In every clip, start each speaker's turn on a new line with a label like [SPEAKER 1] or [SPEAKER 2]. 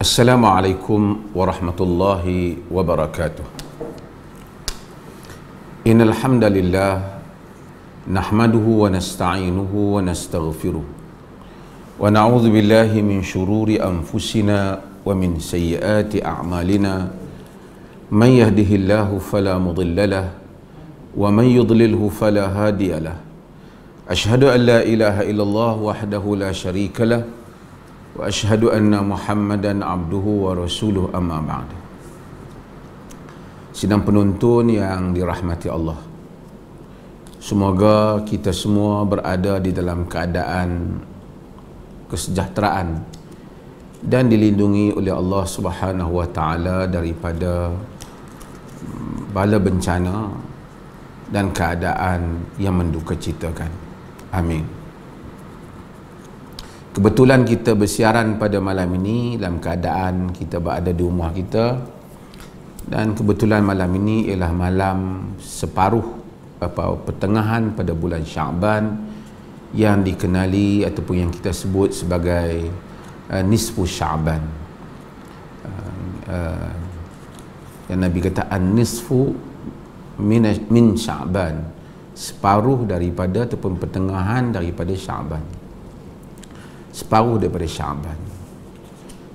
[SPEAKER 1] Assalamualaikum warahmatullahi wabarakatuh. Innal hamdalillah nahmaduhu wa nasta'inuhu wa nastaghfiruh wa na'udzu billahi min shururi anfusina wa min sayyiati a'malina. Man yahdihillahu fala mudilla lahu wa man yudlilhu fala hadiya lahu. Ashhadu an la ilaha illallah wahdahu la syarika lahu wa ashhadu anna Muhammadan abduhu wa rasuluh, amma ba'du. Sidang penonton yang dirahmati Allah, semoga kita semua berada di dalam keadaan kesejahteraan dan dilindungi oleh Allah Subhanahu wa taala daripada bala bencana dan keadaan yang mendukacitakan. Amin. Kebetulan kita bersiaran pada malam ini dalam keadaan kita berada di rumah kita, dan kebetulan malam ini ialah malam separuh pertengahan pada bulan Sya'ban yang dikenali ataupun yang kita sebut sebagai nisfu Sya'ban. Yang Nabi kata an-nisfu min Sya'ban, separuh daripada ataupun pertengahan daripada Sya'ban, separuh daripada Sya'ban.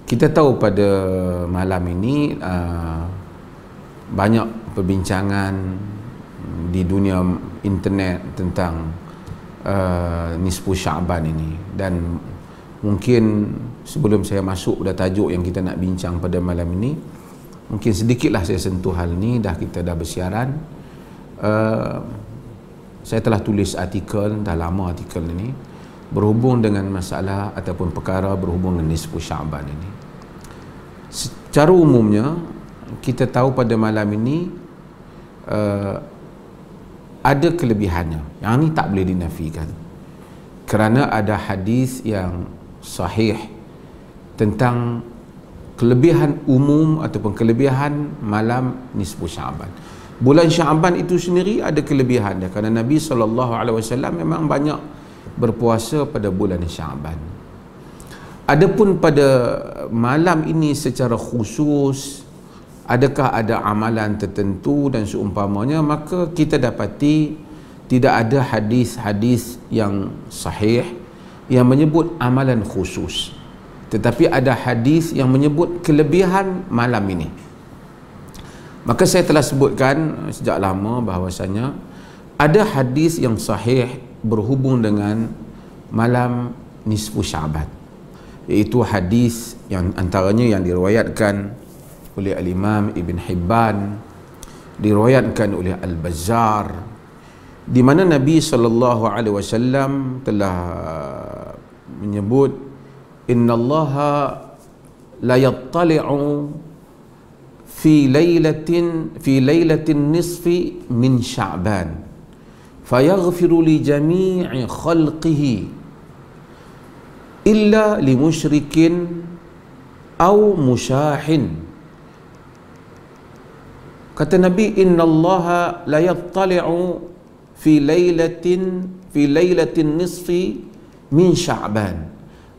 [SPEAKER 1] Kita tahu pada malam ini banyak perbincangan di dunia internet tentang nisfu Sya'ban ini, dan mungkin sebelum saya masuk pada tajuk yang kita nak bincang pada malam ini, mungkin sedikitlah saya sentuh hal ni. Kita dah bersiaran, saya telah tulis artikel, dah lama artikel ini, berhubung dengan masalah ataupun perkara berhubung dengan nisfu Sya'ban ini. Secara umumnya kita tahu pada malam ini ada kelebihannya, yang ini tak boleh dinafikan, kerana ada hadis yang sahih tentang kelebihan umum ataupun kelebihan malam nisfu Sya'ban. Bulan Sya'ban itu sendiri ada kelebihan dia, kerana Nabi SAW memang banyak berpuasa pada bulan Sya'ban. Adapun pada malam ini secara khusus, adakah ada amalan tertentu dan seumpamanya, maka kita dapati tidak ada hadis-hadis yang sahih yang menyebut amalan khusus, tetapi ada hadis yang menyebut kelebihan malam ini. Maka saya telah sebutkan sejak lama bahawasanya ada hadis yang sahih berhubung dengan malam nisfu Sya'ban, iaitu hadis yang antaranya yang diriwayatkan oleh Al-Imam Ibn Hibban, diriwayatkan oleh Al-Bazzar, di mana Nabi SAW telah menyebut, innallaha la yattali'u fi lailatin nisfi min Sya'ban fayaghfiru li jami'i khalqihi illa li musyrikin aw musyahin. Kata Nabi, innallaha la yattali'u fi lailatin nisfi min Sya'ban.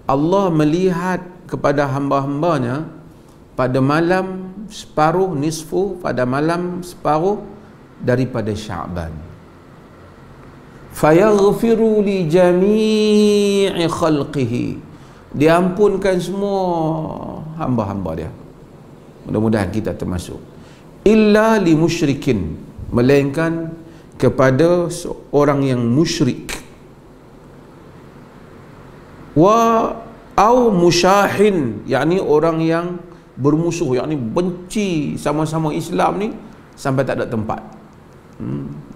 [SPEAKER 1] Allah melihat kepada hamba-hambanya pada malam separuh nisfu, pada malam separuh daripada Sya'ban. Fayaghfiru li jami'i khalqihi, diampunkan semua hamba-hamba dia, mudah-mudahan kita termasuk, illa li musyrikin, melainkan kepada seorang yang musyrik, wa au musyahin, yakni orang yang bermusuh, yakni benci sama-sama Islam ni sampai tak ada tempat.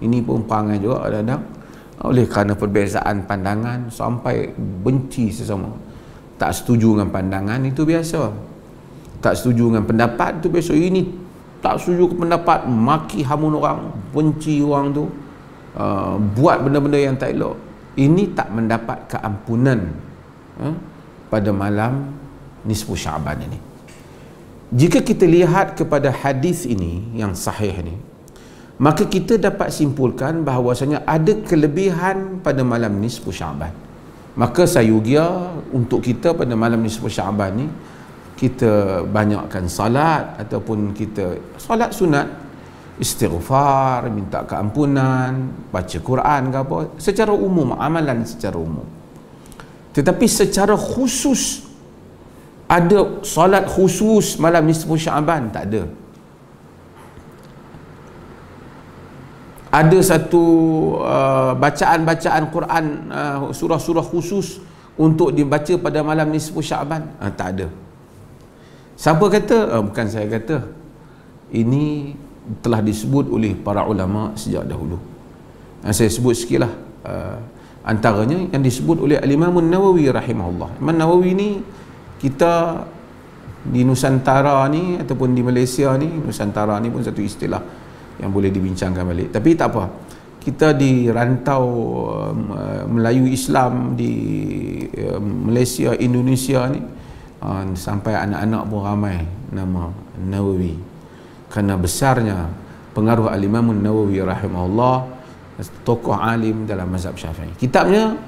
[SPEAKER 1] Ini pun perangai juga kadang-kadang, oleh kerana perbezaan pandangan sampai benci sesama. Tak setuju dengan pandangan itu biasa, tak setuju dengan pendapat itu biasa. Ini tak setuju ke pendapat, maki hamun orang, benci orang tu, buat benda-benda yang tak elok. Ini tak mendapat keampunan pada malam nisfu Sya'ban ini. Jika kita lihat kepada hadis ini yang sahih ini, maka kita dapat simpulkan bahawasanya ada kelebihan pada malam nisfu Sya'ban. Maka sayugia untuk kita pada malam nisfu Sya'ban ni, kita banyakkan salat ataupun kita salat sunat, istighfar, minta keampunan, baca Quran ke apa, secara umum, amalan secara umum. Tetapi secara khusus ada salat khusus malam nisfu Syaban, tak ada. Ada satu bacaan-bacaan Quran, surah-surah khusus untuk dibaca pada malam nisfu Syaban, tak ada. Siapa kata? Bukan saya kata. Ini telah disebut oleh para ulama sejak dahulu. Saya sebut sikitlah. Antaranya yang disebut oleh Al-Imam Nawawi rahimahullah. Imam Nawawi ni, kita di Nusantara ni ataupun di Malaysia ni, Nusantara ni pun satu istilah yang boleh dibincangkan balik. Tapi tak apa. Kita di rantau Melayu Islam di Malaysia, Indonesia ni, sampai anak-anak pun ramai nama Nawawi, kerana besarnya pengaruh Al-Imam Nawawi rahimahullah, tokoh alim dalam mazhab Syafi'i. Kitabnya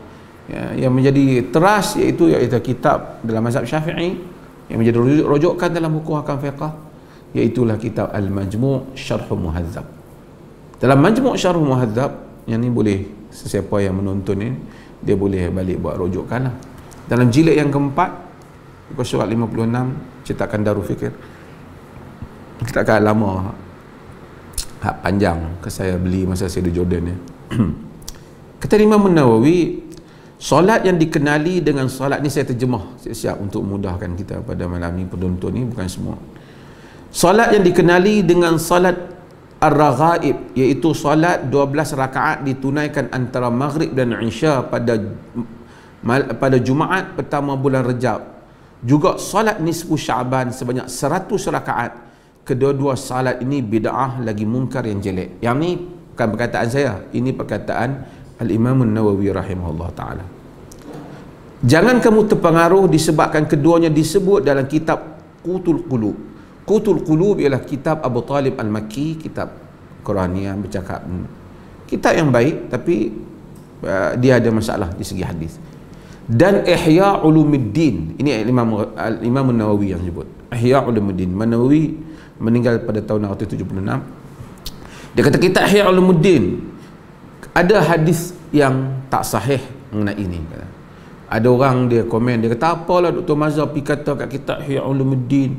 [SPEAKER 1] yang menjadi teras iaitu kitab dalam mazhab Syafi'i yang menjadi rujukan dalam hukum hakam fiqh, iaitulah kitab Al-Majmu' Syarh Muhadzab. Dalam Majmu' Syarh Muhadzab, yang ni boleh sesiapa yang menonton ni, dia boleh balik buat rujukan lah. Dalam jilid yang keempat, muka surat 56, cetakan Darul Fikir, cetakan lama, panjang, saya beli masa saya di Jordan ya. Kata Imam Nawawi, solat yang dikenali dengan solat ni, saya terjemah siap untuk memudahkan kita pada malam ni, penonton ni bukan semua. Solat yang dikenali dengan solat ar-raghaib, iaitu solat 12 rakaat ditunaikan antara maghrib dan isya pada Jumaat pertama bulan Rejab. Juga solat nisfu Syaban sebanyak 100 rakaat. Kedua-dua salat ini bid'ah lagi mungkar yang jelek. Yang ni bukan perkataan saya, ini perkataan Al-Imam Nawawi rahimahullah ta'ala. Jangan kamu terpengaruh disebabkan keduanya disebut dalam kitab Qutul Qulub. Qutul Qulub ialah kitab Abu Talib Al-Makki, kitab Qurani yang bercakap, kitab yang baik, tapi dia ada masalah di segi hadis. Dan Ihya Ulumuddin, ini Imam Nawawi yang sebut Ihya Ulumuddin. Nawawi meninggal pada tahun 1976. Dia kata kitab Ihya Ulumuddin ada hadis yang tak sahih mengenai ini. Ada orang dia komen, dia kata apalah Dr. Mazhar pergi kata kat kitab Ihya Ulumuddin,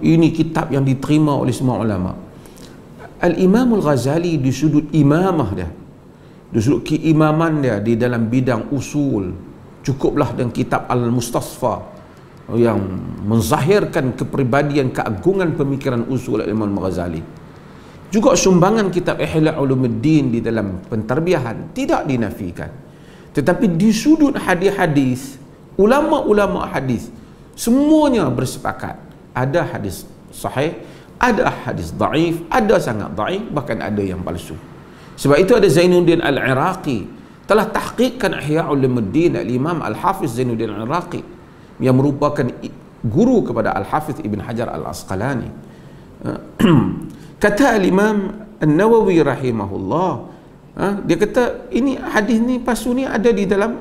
[SPEAKER 1] ini kitab yang diterima oleh semua ulama. Al-Imam Al-Ghazali di sudut imamah dia, di sudut keimaman dia di dalam bidang usul, cukuplah dengan kitab Al-Mustasfa yang menzahirkan kepribadian, keagungan pemikiran usul Imam Al-Ghazali. Juga sumbangan kitab Ihya Ulumuddin di dalam pentarbiyahan tidak dinafikan. Tetapi di sudut hadis-hadis, ulama-ulama hadis semuanya bersepakat ada hadis sahih, ada hadis dhaif, ada sangat dhaif, bahkan ada yang palsu. Sebab itu ada Zainuddin Al-Iraqi telah tahqiqkan Ihya Ulumuddin, Al-Imam Al-Hafiz Zainuddin Al-Iraqi yang merupakan guru kepada Al-Hafiz Ibn Hajar Al-Asqalani. Kata Al-Imam An-Nawawi rahimahullah, dia kata ini hadis ni palsu ni ada di dalam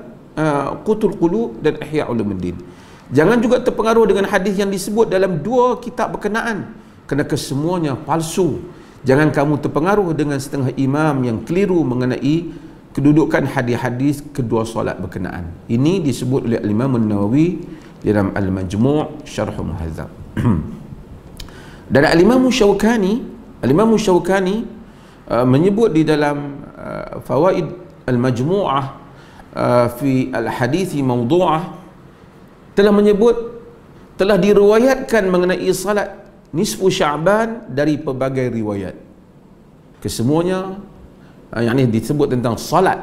[SPEAKER 1] Qutul Qulub dan Ihya Ulumuddin. Jangan juga terpengaruh dengan hadis yang disebut dalam dua kitab berkenaan, kerana kesemuanya palsu. Jangan kamu terpengaruh dengan setengah imam yang keliru mengenai kedudukan hadis-hadis kedua solat berkenaan. Ini disebut oleh Al-Imam Nawawi dalam Al-Majmu' Syarh Muhadzab. Dan Al-Imam Syawkani menyebut di dalam Fawaid Al-Majmu'ah fi Al-Hadithi Mawdu'ah, telah diriwayatkan mengenai salat nisfu Syaban dari pelbagai riwayat. Kesemuanya yang ini disebut tentang salat.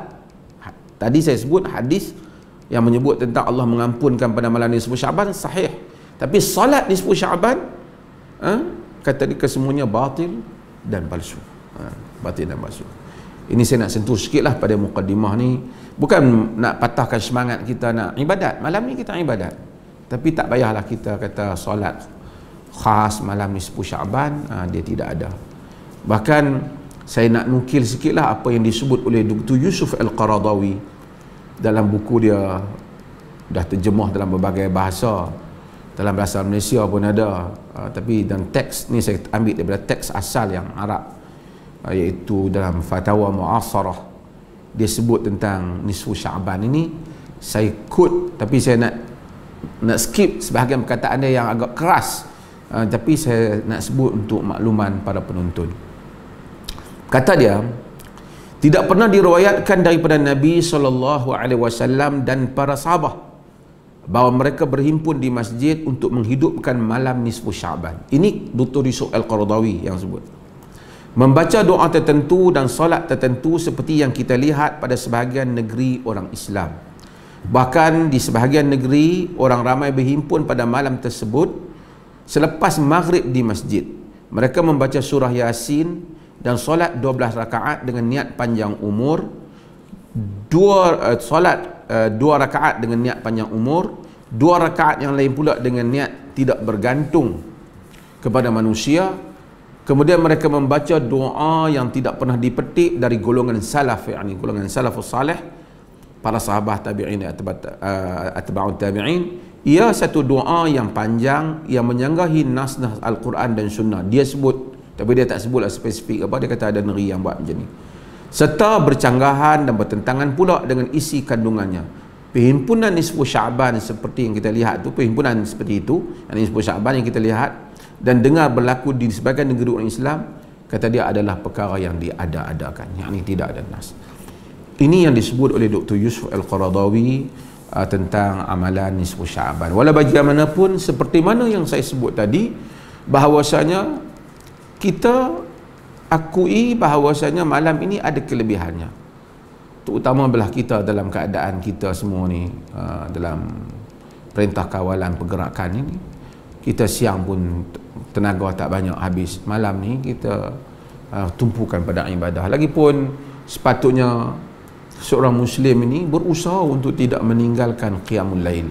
[SPEAKER 1] Tadi saya sebut hadis yang menyebut tentang Allah mengampunkan pada malam nisfu Syaban sahih. Tapi salat nisfu Syaban kata dia kesemuanya batil dan palsu. Batil dan palsu. Ini saya nak sentuh sikitlah pada mukaddimah ni. Bukan nak patahkan semangat kita nak ibadat. Malam ni kita ibadat. Tapi tak payahlah kita kata solat khas malam nisfu Syaban, dia tidak ada. Bahkan saya nak nukil sikitlah apa yang disebut oleh Dr. Yusuf Al-Qaradawi dalam buku dia, dah terjemah dalam berbagai bahasa, dalam bahasa Malaysia pun ada, tapi dalam teks ni saya ambil daripada teks asal yang Arab, iaitu dalam Fatawa Mu'asarah dia sebut tentang nisfu Sya'ban ini. Saya quote, tapi saya nak skip sebahagian perkataan dia yang agak keras, tapi saya nak sebut untuk makluman para penonton. Kata dia, tidak pernah diriwayatkan daripada Nabi SAW dan para sahabat bahawa mereka berhimpun di masjid untuk menghidupkan malam nisfu Sya'ban. Ini Dr. Yusuf Al-Qaradawi yang sebut. Membaca doa tertentu dan solat tertentu seperti yang kita lihat pada sebahagian negeri orang Islam. Bahkan di sebahagian negeri orang ramai berhimpun pada malam tersebut selepas maghrib di masjid. Mereka membaca surah Yasin dan solat 12 rakaat dengan niat panjang umur, dua rakaat dengan niat panjang umur, 2 rakaat yang lain pula dengan niat tidak bergantung kepada manusia. Kemudian mereka membaca doa yang tidak pernah dipetik dari golongan salaf, yakni golongan salafus salih, para sahabat tabi'in, atba'ut tabi'in. Ia satu doa yang panjang yang menyanggahi nas-nas Al-Quran dan Sunnah. Dia sebut, tapi dia tak sebutlah spesifik apa, dia kata ada negeri yang buat macam ni, serta bercanggahan dan bertentangan pula dengan isi kandungannya. Perhimpunan nisfu Sya'ban seperti yang kita lihat tu, perhimpunan seperti itu, yang nisfu Sya'ban yang kita lihat dan dengar berlaku di sebagian negeri orang Islam, kata dia adalah perkara yang diada-adakan, yakni tidak ada nas. Ini yang disebut oleh Dr. Yusuf Al-Qaradawi tentang amalan nisfu Sya'ban. Walau bagaimanapun, seperti mana yang saya sebut tadi, bahawasanya kita akui bahawasanya malam ini ada kelebihannya, terutama belah kita dalam keadaan kita semua ni, dalam perintah kawalan pergerakan ini, kita siang pun tenaga tak banyak habis, malam ni kita tumpukan pada ibadah. Lagipun sepatutnya seorang Muslim ini berusaha untuk tidak meninggalkan qiyamul lail,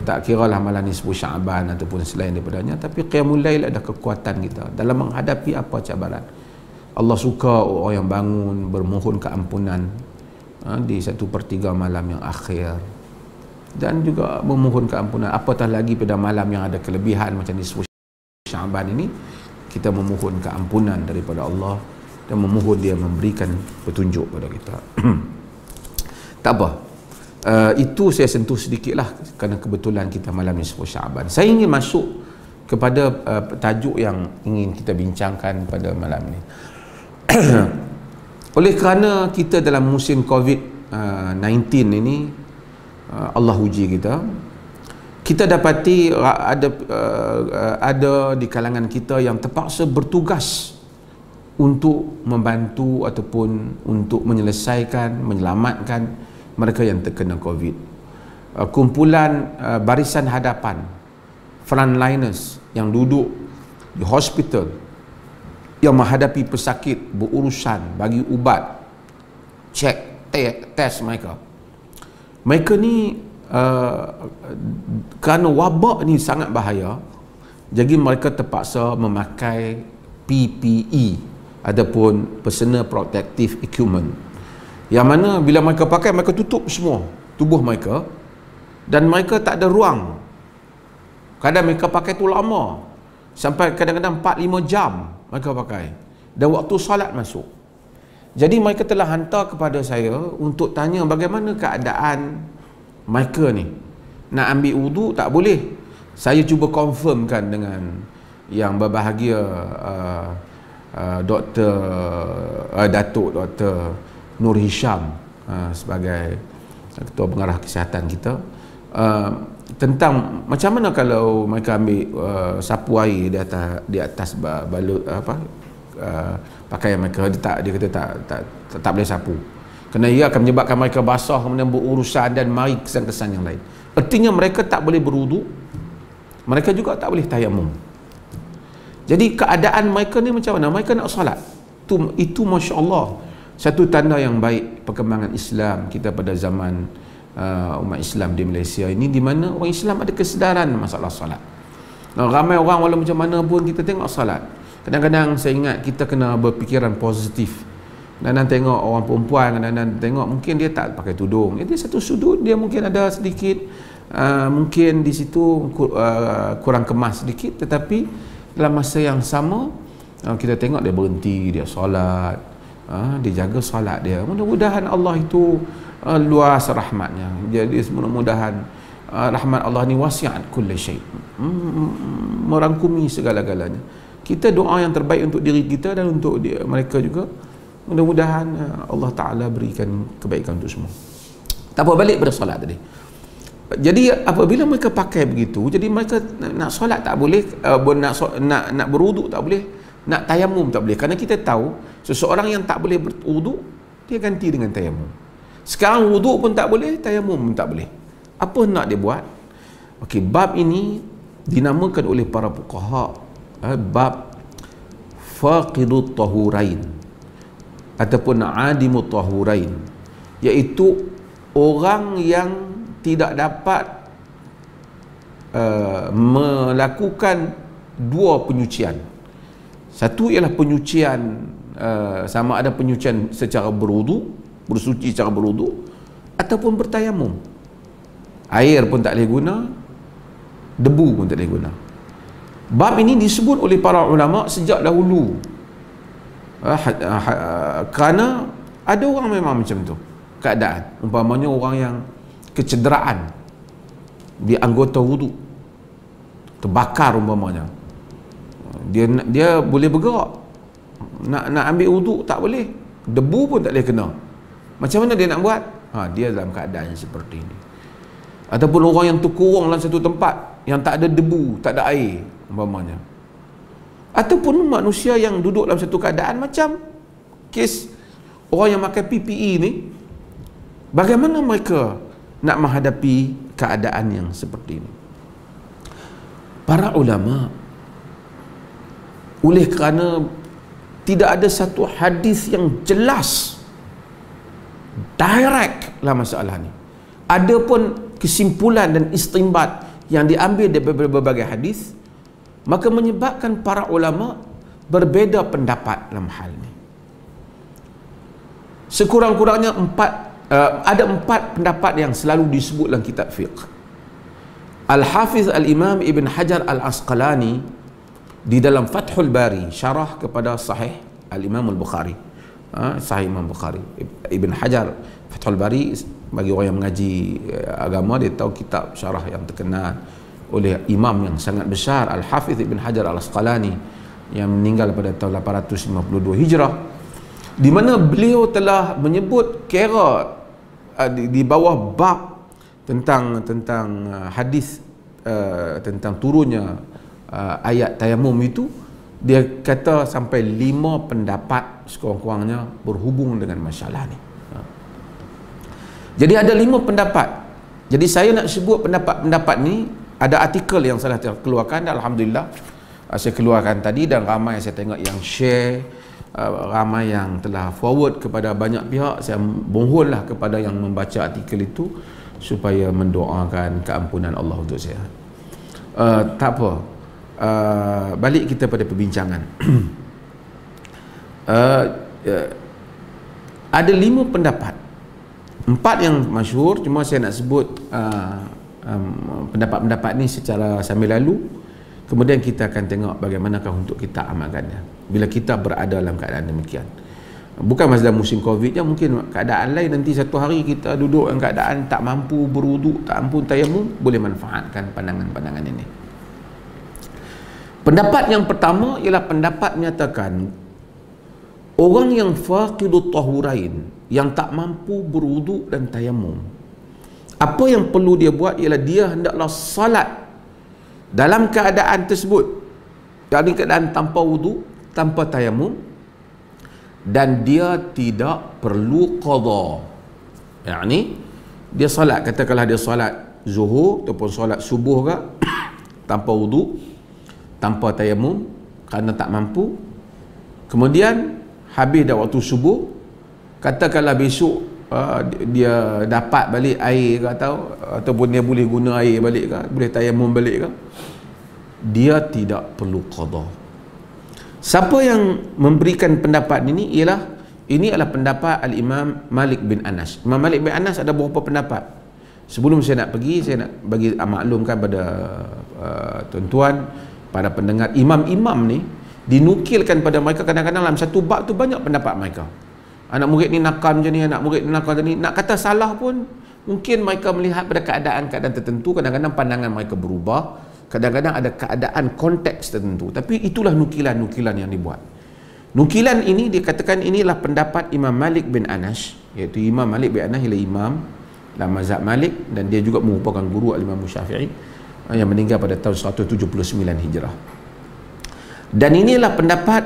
[SPEAKER 1] tak kira lah malam nisfu Sya'ban ataupun selain daripadanya, tapi qiyamul lail ada kekuatan kita dalam menghadapi apa cabaran. Allah suka orang yang bangun bermohon keampunan di 1/3 malam yang akhir, dan juga memohon keampunan, apatah lagi pada malam yang ada kelebihan macam nisfu Sya'ban ini, kita memohon keampunan daripada Allah dan memohon dia memberikan petunjuk pada kita. Tak apa, itu saya sentuh sedikit lah kerana kebetulan kita malam nisfu Sya'ban. Saya ingin masuk kepada tajuk yang ingin kita bincangkan pada malam ini. Oleh kerana kita dalam musim COVID-19 ini, Allah uji kita dapati ada di kalangan kita yang terpaksa bertugas untuk membantu ataupun untuk menyelamatkan mereka yang terkena COVID. Kumpulan barisan hadapan, frontliners yang duduk di hospital, yang menghadapi pesakit, berurusan, bagi ubat, cek, test mereka. Mereka ni kerana wabak ni sangat bahaya, jadi mereka terpaksa memakai PPE ataupun personal protective equipment, yang mana bila mereka pakai, mereka tutup semua tubuh mereka dan mereka tak ada ruang. Kadang mereka pakai tu lama, sampai kadang-kadang 4-5 jam mereka pakai, dan waktu salat masuk. Jadi mereka telah hantar kepada saya untuk tanya bagaimana keadaan mereka ni. Nak ambil wudu tak boleh. Saya cuba confirmkan dengan yang berbahagia, Datuk Dr. Nur Hisham sebagai Ketua Pengarah Kesihatan kita, tentang macam mana kalau mereka ambil sapu air di atas balut pakaian mereka. Dia kata tak boleh sapu, kerana ia akan menyebabkan mereka basah, kemudian berurusan dan mari kesan-kesan yang lain. Artinya mereka tak boleh berwudu, mereka juga tak boleh tayamum. Jadi keadaan mereka ni macam mana? Mereka nak salat. Itu Masya Allah satu tanda yang baik perkembangan Islam kita pada zaman umat Islam di Malaysia ini, di mana orang Islam ada kesedaran masalah salat. Ramai orang walau macam mana pun kita tengok salat. Kadang-kadang saya ingat kita kena berfikiran positif. Kadang-kadang tengok orang perempuan, kadang-kadang tengok mungkin dia tak pakai tudung, dia satu sudut dia mungkin ada sedikit mungkin di situ kurang kemas sedikit, tetapi dalam masa yang sama kita tengok dia berhenti, dia solat, dia jaga solat dia. Mudah-mudahan Allah itu luas rahmatnya. Jadi mudah-mudahan rahmat Allah ni wasi'at kulli syai', merangkumi segala-galanya. Kita doa yang terbaik untuk diri kita dan untuk mereka juga. Mudah-mudahan Allah Ta'ala berikan kebaikan untuk semua. Tak apa, balik pada solat tadi. Jadi apabila mereka pakai begitu, jadi mereka nak solat tak boleh, nak berwuduk tak boleh, nak tayamum tak boleh. Kerana kita tahu seseorang yang tak boleh berwuduk, dia ganti dengan tayamum. Sekarang wuduk pun tak boleh, tayamum pun tak boleh. Apa nak dia buat? Okey, bab ini dinamakan oleh para fuqaha bab faqidut tahurain ataupun adimut tahurain, iaitu orang yang tidak dapat melakukan dua penyucian. Satu ialah penyucian sama ada penyucian secara berwuduk, bersuci secara berwuduk, ataupun bertayamum. Air pun tak boleh guna, debu pun tak boleh guna. Bab ini disebut oleh para ulama sejak dahulu, kerana ada orang memang macam tu keadaan, umpamanya orang yang kecederaan di anggota wuduk, terbakar umpamanya, dia boleh bergerak, nak ambil wuduk tak boleh, debu pun tak boleh kena. Macam mana dia nak buat? Dia dalam keadaan yang seperti ini. Ataupun orang yang terkurung dalam satu tempat yang tak ada debu, tak ada air umpamanya. Ataupun manusia yang duduk dalam satu keadaan macam kes orang yang pakai PPE ni, bagaimana mereka nak menghadapi keadaan yang seperti ini? Para ulama, oleh kerana tidak ada satu hadis yang jelas direct dalam masalah ni, ada pun kesimpulan dan istinbat yang diambil daripada berbagai hadis, maka menyebabkan para ulama berbeza pendapat dalam hal ini. Sekurang-kurangnya ada empat pendapat yang selalu disebut dalam kitab fiqh. Al-Hafiz Al-Imam Ibn Hajar Al-Asqalani di dalam Fathul Bari, syarah kepada Sahih Al-Imam Al-Bukhari, Sahih Imam Bukhari, Ibn Hajar Fathul Bari, bagi orang yang mengaji agama, dia tahu kitab syarah yang terkenal oleh imam yang sangat besar, Al-Hafiz Ibn Hajar Al-Asqalani, yang meninggal pada tahun 852 Hijrah, di mana beliau telah menyebut kira di bawah bab tentang hadis tentang turunnya ayat tayamum itu, dia kata sampai 5 pendapat sekurang-kurangnya berhubung dengan masalah ni. Jadi ada 5 pendapat. Jadi saya nak sebut pendapat-pendapat ni. Ada artikel yang saya keluarkan, alhamdulillah saya keluarkan tadi, dan ramai saya tengok yang share, ramai yang telah forward kepada banyak pihak. Saya mohonlah kepada yang membaca artikel itu supaya mendoakan keampunan Allah untuk saya. Tak apa, balik kita pada perbincangan. Ada 5 pendapat, 4 yang masyhur, cuma saya nak sebut pendapat-pendapat ni secara sambil lalu. Kemudian kita akan tengok bagaimanakah untuk kita amalkannya bila kita berada dalam keadaan demikian. Bukan masa musim Covid je, mungkin keadaan lain nanti satu hari kita duduk dalam keadaan tak mampu berwuduk, tak mampu tayamum, boleh manfaatkan pandangan-pandangan ini. Pendapat yang pertama ialah pendapat menyatakan orang yang faqidut tahurain, yang tak mampu berwuduk dan tayamum, apa yang perlu dia buat ialah dia hendaklah salat dalam keadaan tersebut, dalam keadaan tanpa wuduk, tanpa tayamum, dan dia tidak perlu qada. Yakni dia salat, katakanlah dia salat zuhur ataupun salat subuh ke tanpa wuduk, tanpa tayamum kerana tak mampu, kemudian habis dah waktu subuh, katakanlah besok dia dapat balik air ke, ataupun dia boleh guna air balik ke, boleh tayamum balik ke, dia tidak perlu qada. Siapa yang memberikan pendapat ini adalah pendapat Al-Imam Malik bin Anas. Imam Malik bin Anas ada beberapa pendapat. Sebelum saya nak pergi, saya nak bagi maklumkan pada tuan-tuan, para pendengar, imam-imam ni dinukilkan pada mereka kadang-kadang dalam satu bab tu banyak pendapat mereka. Anak murid ni nakal macam ni, anak murid ni nakal macam ni. Nak kata salah pun, mungkin mereka melihat pada keadaan-keadaan tertentu, kadang-kadang pandangan mereka berubah, kadang-kadang ada keadaan konteks tertentu. Tapi itulah nukilan-nukilan yang dibuat. Nukilan ini dikatakan inilah pendapat Imam Malik bin Anas, iaitu Imam Malik bin Anas ialah imam dalam mazhab Malik, dan dia juga merupakan guru Al-Imam Syafi'i yang meninggal pada tahun 179 Hijrah. Dan inilah pendapat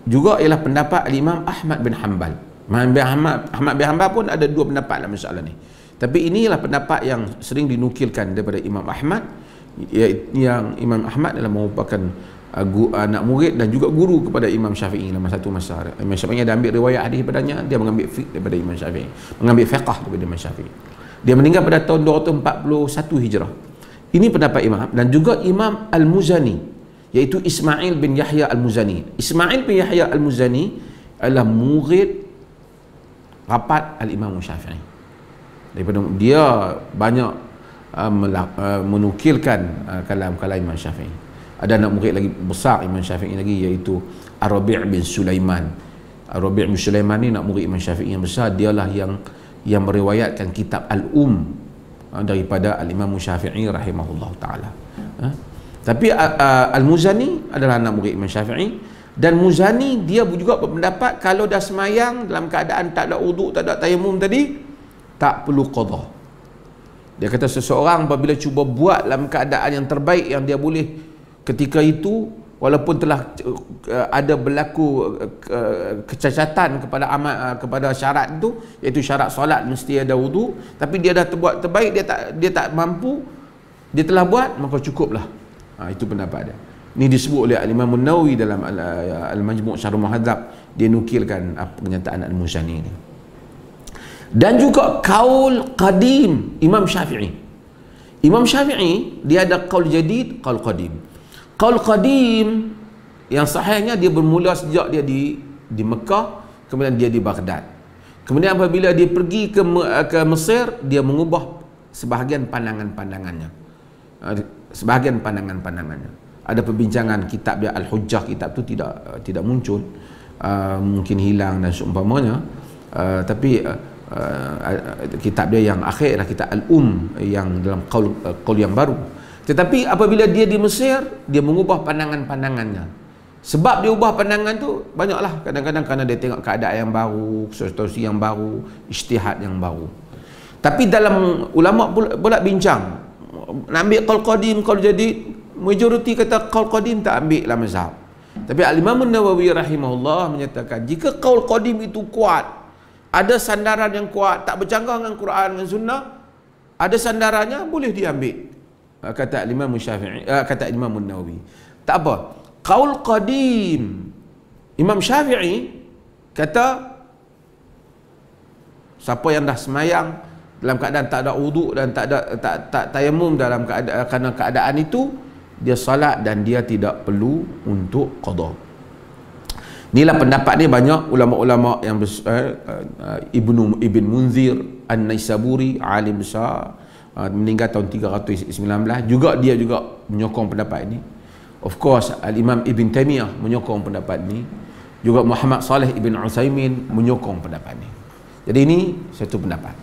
[SPEAKER 1] juga ialah pendapat Al-Imam Ahmad bin Hanbal. Ahmad bin Hanbal pun ada dua pendapat dalam masalah ni. Tapi inilah pendapat yang sering dinukilkan daripada Imam Ahmad, yang Imam Ahmad adalah merupakan anak murid dan juga guru kepada Imam Syafi'i dalam satu masa. Imam Syafi'i ada ambil riwayat hadis daripadanya, dia mengambil fiqh daripada Imam Syafi'i, mengambil fiqh daripada Imam Syafi'i. Dia meninggal pada tahun 241 Hijrah. Ini pendapat Imam. Dan juga Imam Al-Muzani, iaitu Ismail bin Yahya Al-Muzani. Ismail bin Yahya Al-Muzani adalah murid rapat Al-Imam Syafi'i. Daripada dia banyak menukilkan kalam-kalam Imam Syafi'i. Ada anak murid lagi besar Imam Syafi'i lagi, iaitu Ar-Rabi' bin Sulaiman. Ar-Rabi' bin Sulaiman ni anak murid Imam Syafi'i yang besar. Dialah yang meriwayatkan kitab Al-Um daripada Al-Imam Syafi'i rahimahullah ta'ala. Tapi Al-Muzani adalah anak murid Imam Syafi'i, dan Muzani dia juga berpendapat kalau dah semayang dalam keadaan tak ada uduk, tak ada tayamum tadi, tak perlu qadha. Dia kata seseorang apabila cuba buat dalam keadaan yang terbaik yang dia boleh ketika itu, walaupun telah ada berlaku kecacatan kepada syarat itu, iaitu syarat solat mesti ada wudu, tapi dia dah terbuat terbaik, dia tak mampu, dia telah buat, maka cukuplah. Itu pendapat dia. Ini disebut oleh Al-Imam An-Nawawi dalam Al-Majmu' Syarh Muhadzab, dia nukilkan pernyataan Al-Muzani ini. Dan juga kaul qadim Imam Syafi'i. Imam Syafi'i dia ada kaul jadid, kaul qadim. Kaul qadim yang sahihnya dia bermula sejak dia di Mekah, kemudian dia di Baghdad. Kemudian apabila dia pergi ke Mesir, dia mengubah sebahagian pandangan-pandangannya. Ada perbincangan kitab dia Al-Hujjah, kitab tu tidak muncul, mungkin hilang dan seumpamanya. Tapi kitab dia yang akhir adalah kitab Al-Um yang dalam qaul yang baru. Tetapi apabila dia di Mesir, dia mengubah pandangan-pandangannya. Sebab dia ubah pandangan tu banyaklah, kadang-kadang kerana dia tengok keadaan yang baru, situasi yang baru, ijtihad yang baru. Tapi dalam ulama pula bincang nak ambil qaul qadim, qaul jadid, majoriti kata qaul qadim tak ambil dalam mazhab. Tapi Al-Imam An-Nawawi rahimahullah menyatakan jika qaul qadim itu kuat, ada sandaran yang kuat, tak bercanggah dengan Quran dan Sunnah, ada sandarannya, boleh diambil. Kata Imam Syafi'i, kata Imam An-Nawawi. Tak apa. Qaul qadim Imam Syafi'i kata siapa yang dah semayang dalam keadaan tak ada wuduk dan tak tayamum dalam kerana keadaan itu, dia salat dan dia tidak perlu untuk qada. Inilah pendapat ni banyak ulama-ulama yang Ibn Munzir An-Naisaburi, alim besar, meninggal tahun 319, juga dia juga menyokong pendapat ini. Of course Al-Imam Ibn Taymiyah menyokong pendapat ini, juga Muhammad Saleh Ibn Utsaimin menyokong pendapat ini. Jadi ini satu pendapat.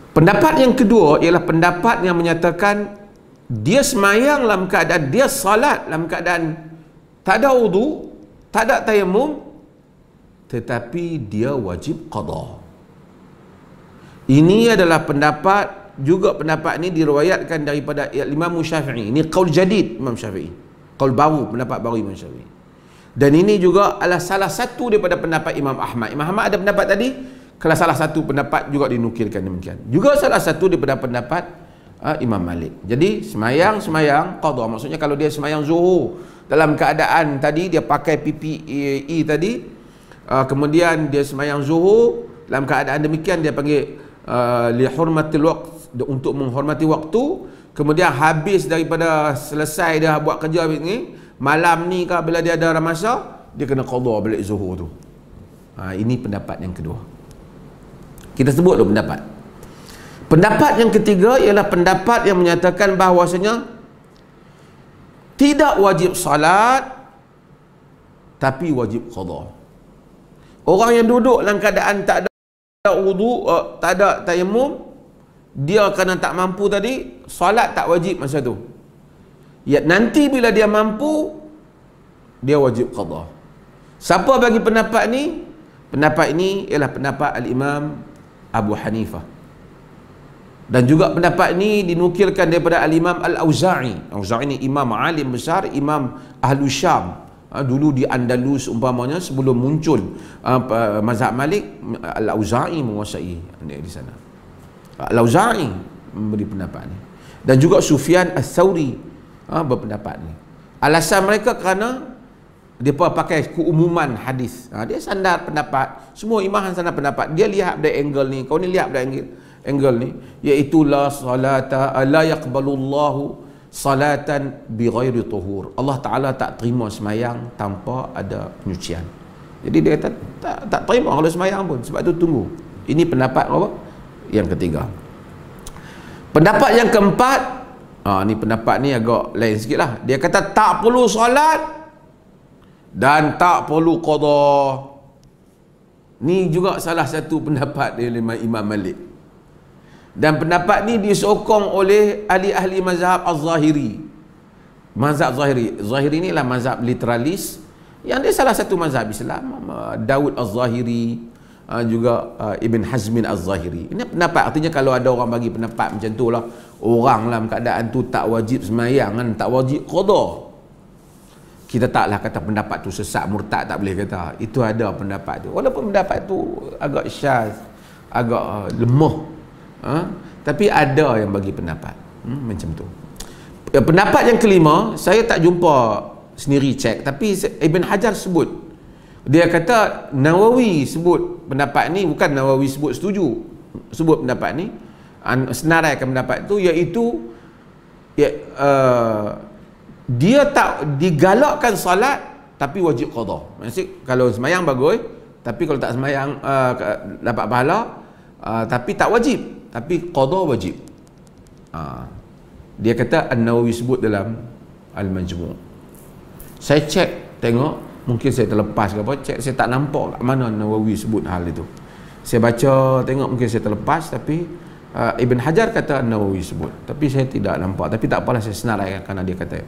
[SPEAKER 1] Pendapat yang kedua ialah pendapat yang menyatakan dia semayang dalam keadaan, dia salat dalam keadaan tak ada wudu, tak ada tayamum, tetapi dia wajib qada. Ini adalah pendapat, juga pendapat ini diriwayatkan daripada Imam Syafi'i. Ini qaul jadid Imam Syafi'i, qaul baru, pendapat baru Imam Syafi'i. Dan ini juga adalah salah satu daripada pendapat Imam Ahmad. Imam Ahmad ada pendapat tadi, kalau salah satu pendapat juga dinukilkan demikian. Juga salah satu daripada pendapat Imam Malik. Jadi semayang qada, maksudnya kalau dia semayang zuhur dalam keadaan tadi dia pakai PPE tadi, kemudian dia semayang zuhur dalam keadaan demikian, dia panggil li hurmatil waqt, untuk menghormati waktu. Kemudian habis daripada selesai dia buat kerja ni, malam ni kah bila dia ada masa, dia kena qada balik zuhur tu. Ini pendapat yang kedua. Kita sebut dulu pendapat. Pendapat yang ketiga ialah pendapat yang menyatakan bahawasanya tidak wajib salat tapi wajib qada. Orang yang duduk dalam keadaan tak ada wudu, tak ada tayamum, dia kerana tak mampu tadi, salat tak wajib masa tu. Ya, nanti bila dia mampu, dia wajib qada. Siapa bagi pendapat ni? Pendapat ini ialah pendapat Al-Imam Abu Hanifah. Dan juga pendapat ini dinukilkan daripada Al-Imam Al-Auza'i. Al-Auza'i ini imam alim besar, imam Ahlu Syam. Dulu di Andalus umpamanya, sebelum muncul mazhab Malik, Al-Auza'i menguasai di sana. Al-Auza'i memberi pendapat ini. Dan juga Sufyan Ats-Tsauri berpendapat ini. Alasan mereka kerana dia pakai keumuman hadis. Dia sandar pendapat. Semua imam sandar pendapat. Dia lihat dari angle ni, kau ni lihat dari angle ni, iaitu la salata la yaqbalullahu salatan bighairi tuhur. Allah Taala tak terima semayang tanpa ada penyucian. Jadi dia kata tak terima kalau semayang pun. Sebab tu tunggu. Ini pendapat apa? Yang ketiga. Pendapat yang keempat, ni pendapat ni agak lain sikitlah. Dia kata tak perlu solat dan tak perlu qada. Ni juga salah satu pendapat dari Imam Malik. Dan pendapat ni disokong oleh ahli-ahli mazhab Az-Zahiri. Mazhab Zahiri. Zahiri ni lah mazhab literalis, yang dia salah satu mazhab Islam. Daud Az-Zahiri, juga Ibn Hazmin Az-Zahiri. Ini pendapat, artinya kalau ada orang bagi pendapat macam tu lah, orang dalam keadaan tu tak wajib semayang kan, tak wajib qada, kita taklah kata pendapat tu sesat, murtad, tak boleh kata. Itu ada pendapat tu. Walaupun pendapat tu agak syaz, agak lemah, tapi ada yang bagi pendapat macam tu. Pendapat yang kelima, saya tak jumpa sendiri cek, tapi Ibn Hajar sebut. Dia kata Nawawi sebut pendapat ni, bukan Nawawi sebut setuju, sebut pendapat ni, senaraikan pendapat tu, iaitu dia tak digalakkan salat tapi wajib qada. Maksud kalau semayang bagus, tapi kalau tak semayang dapat pahala, tapi tak wajib, tapi qada wajib. Dia kata An-Nawawi sebut dalam Al-Majmu'. Saya cek tengok, mungkin saya terlepas ke apa, cek saya tak nampak kat mana Nawawi sebut hal itu. Saya baca tengok, mungkin saya terlepas, tapi Ibn Hajar kata Nawawi sebut, tapi saya tidak nampak. Tapi tak apalah, saya senaraikan kerana dia kata.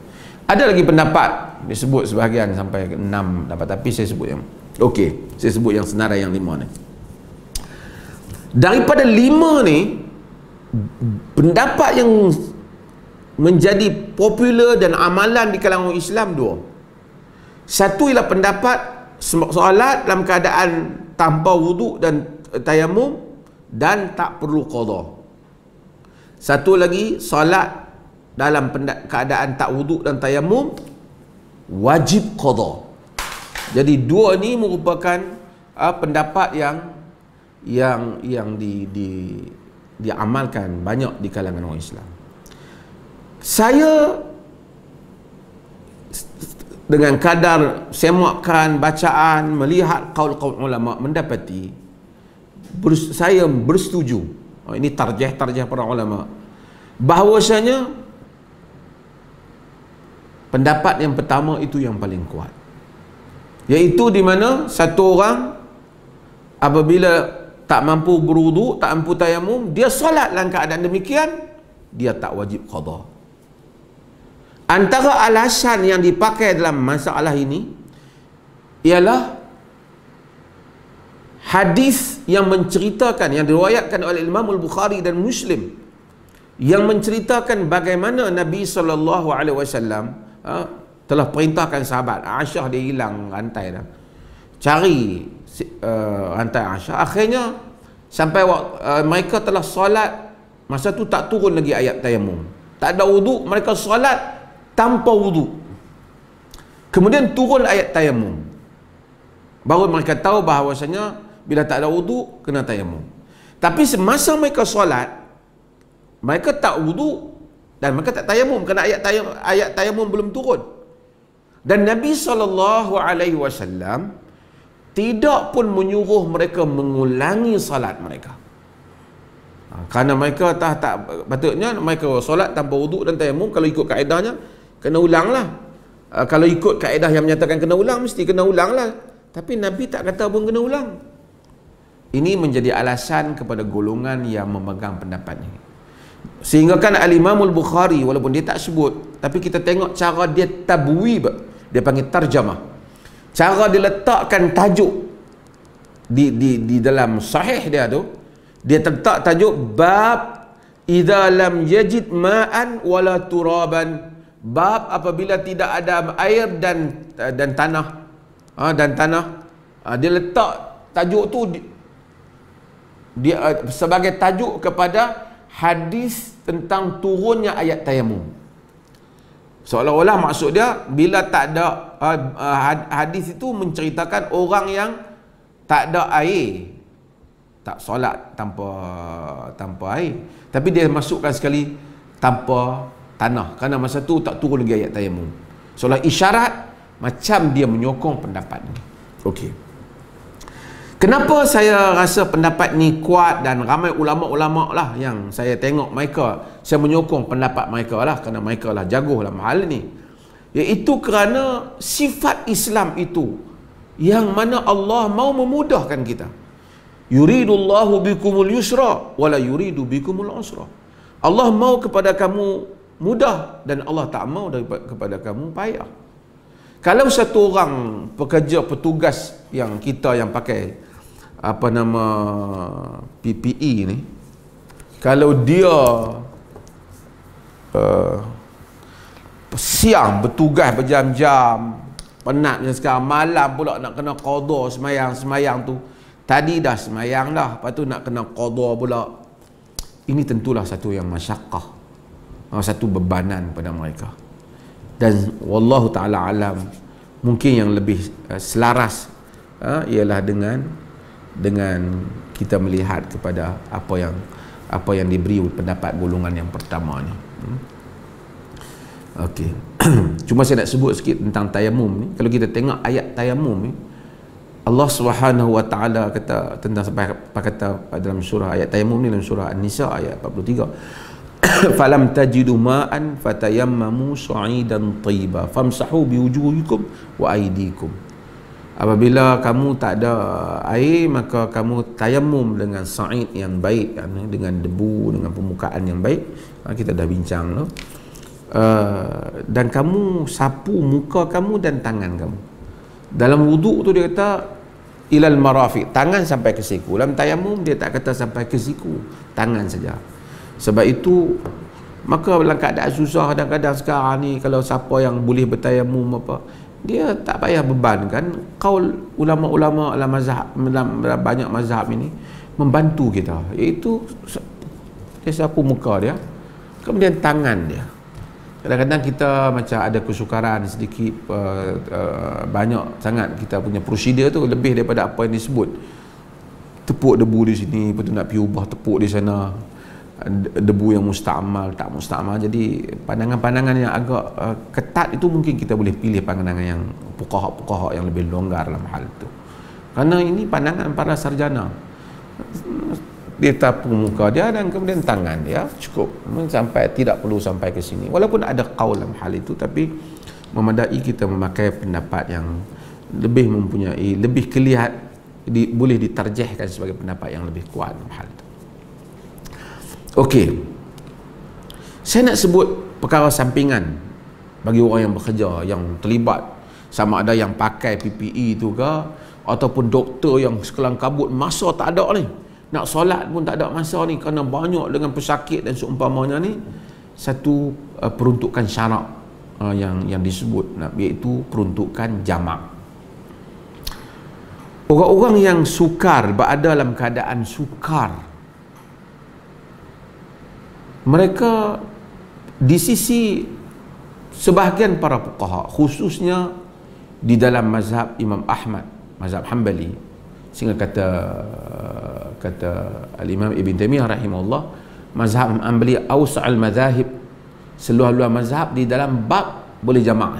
[SPEAKER 1] Ada lagi pendapat disebut sebahagian sampai 6 dapat, tapi saya sebut yang okey, saya sebut yang senarai yang 5 ni. Daripada 5 ni, pendapat yang menjadi popular dan amalan di kalangan Islam 2. Satu ialah pendapat solat dalam keadaan tanpa wuduk dan tayamum dan tak perlu qada. Satu lagi, solat dalam keadaan tak wuduk dan tayamum wajib qada. Jadi 2 ni merupakan pendapat yang diamalkan banyak di kalangan orang Islam. Saya dengan kadar semakkan, bacaan, melihat qaul-qaul ulama, mendapati saya bersetuju, ini tarjih para ulama, bahawasanya pendapat yang pertama itu yang paling kuat, iaitu di mana satu orang apabila tak mampu berwudu, tak mampu tayamum, dia solat dalam keadaan demikian, dia tak wajib qada. Antara alasan yang dipakai dalam masalah ini ialah hadis yang menceritakan, yang diriwayatkan oleh Imam Al-Bukhari dan Muslim, yang menceritakan bagaimana Nabi SAW telah perintahkan sahabat. Aisyah dia hilang rantai dah, cari rantai Aisyah. Akhirnya sampai mereka telah solat, masa tu tak turun lagi ayat tayamum, tak ada wuduk, mereka solat tanpa wuduk. Kemudian turun ayat tayamum, baru mereka tahu bahawasanya bila tak ada wuduk kena tayamum. Tapi semasa mereka solat, mereka tak wuduk dan mereka tak tayamum kerana ayat tayamum belum turun. Dan Nabi SAW tidak pun menyuruh mereka mengulangi salat mereka. Kerana mereka tak patutnya mereka solat tanpa wuduk dan tayamum. Kalau ikut kaedahnya kena ulang lah. Kalau ikut kaedah yang menyatakan kena ulang, mesti kena ulang lah. Tapi Nabi tak kata pun kena ulang. Ini menjadi alasan kepada golongan yang memegang pendapat ini. Sehingga kan Al-Imamul Bukhari, walaupun dia tak sebut, tapi kita tengok cara dia tabwib, dia panggil tarjamah, cara dia letakkan tajuk di dalam sahih dia tu, dia letak tajuk bab idza lam yajid ma'an wala turaban, bab apabila tidak ada air dan tanah. Dia letak tajuk tu dia sebagai tajuk kepada hadis tentang turunnya ayat tayamum. Seolah-olah maksud dia bila tak ada hadis itu menceritakan orang yang tak ada air, tak solat tanpa air, tapi dia masukkan sekali tanpa tanah, kerana masa tu tak turun lagi ayat tayamum. Seolah isyarat macam dia menyokong pendapat ni. Okey. Kenapa saya rasa pendapat ni kuat dan ramai ulama-ulama lah yang saya tengok mereka, saya menyokong pendapat mereka lah, kerana mereka lah jago dalam hal ni, iaitu kerana sifat Islam itu yang mana Allah mau memudahkan kita. Yuridullahu bikumul yusra wala yuridu bikumul usra. Allah mau kepada kamu mudah dan Allah tak mau kepada kamu payah. Kalau satu orang pekerja petugas yang kita yang pakai PPE ni, kalau dia siang bertugas berjam-jam, penatnya sekarang, malam pula nak kena qada semayang tu, tadi dah semayang dah, lepas tu nak kena qada pula, ini tentulah satu yang masyaqqah, satu bebanan pada mereka. Dan wallahu ta'ala alam, mungkin yang lebih selaras ialah dengan kita melihat kepada apa yang diberi pendapat golongan yang pertama ni. Okey. Cuma saya nak sebut sikit tentang tayamum ni. Kalau kita tengok ayat tayamum ni, Allah Subhanahu wa taala kata tentang sampai kata dalam surah ayat tayamum ni dalam surah An-Nisa ayat 43. Falam tajidu ma'an fatayammamu sa'idan tayyiba famsahu biwujuhikum wa aydikum. Apabila kamu tak ada air, maka kamu tayamum dengan sa'id yang baik, dengan debu, dengan permukaan yang baik. Kita dah bincang tu. Dan kamu sapu muka kamu dan tangan kamu. Dalam wuduk tu dia kata ilal marafiq, tangan sampai ke siku. Dalam tayamum dia tak kata sampai ke siku, tangan saja. Sebab itu maka dalam keadaan susah kadang-kadang sekarang ni, kalau siapa yang boleh bertayamum apa, dia tak payah beban kan. Qaul ulama-ulama dalam mazhab, dalam banyak mazhab ini membantu kita, iaitu dia sapu muka dia, kemudian tangan dia. Kadang-kadang kita macam ada kesukaran sedikit, banyak sangat kita punya prosedur tu lebih daripada apa yang disebut. Tepuk debu di sini, lepas tu nak pergi ubah tepuk di sana, debu yang musta'mal, tak musta'mal. Jadi pandangan-pandangan yang agak ketat itu mungkin kita boleh pilih pandangan yang fuqaha yang lebih longgar dalam hal itu. Kerana ini pandangan para sarjana. Dia tapu muka dia dan kemudian tangan dia cukup, sampai tidak perlu sampai ke sini. Walaupun ada qaul dalam hal itu, tapi memadai kita memakai pendapat yang lebih mempunyai, lebih kelihatan, boleh ditarjihkan sebagai pendapat yang lebih kuat dalam hal itu. Okey, saya nak sebut perkara sampingan bagi orang yang bekerja, yang terlibat, sama ada yang pakai PPE tu ke, ataupun doktor yang sekelang kabut masa tak ada ni, nak solat pun tak ada masa ni, kerana banyak dengan pesakit dan seumpamanya ni. Satu peruntukan syarak yang disebut, iaitu peruntukan jamak. Orang-orang yang sukar, berada dalam keadaan sukar, mereka di sisi sebahagian para fuqaha, khususnya di dalam mazhab Imam Ahmad, mazhab Hanbali, sehingga kata Al-Imam Ibn Taymiyah rahimahullah, mazhab Hanbali awsa'al mazahib, seluar-luar mazhab di dalam bab boleh jamak,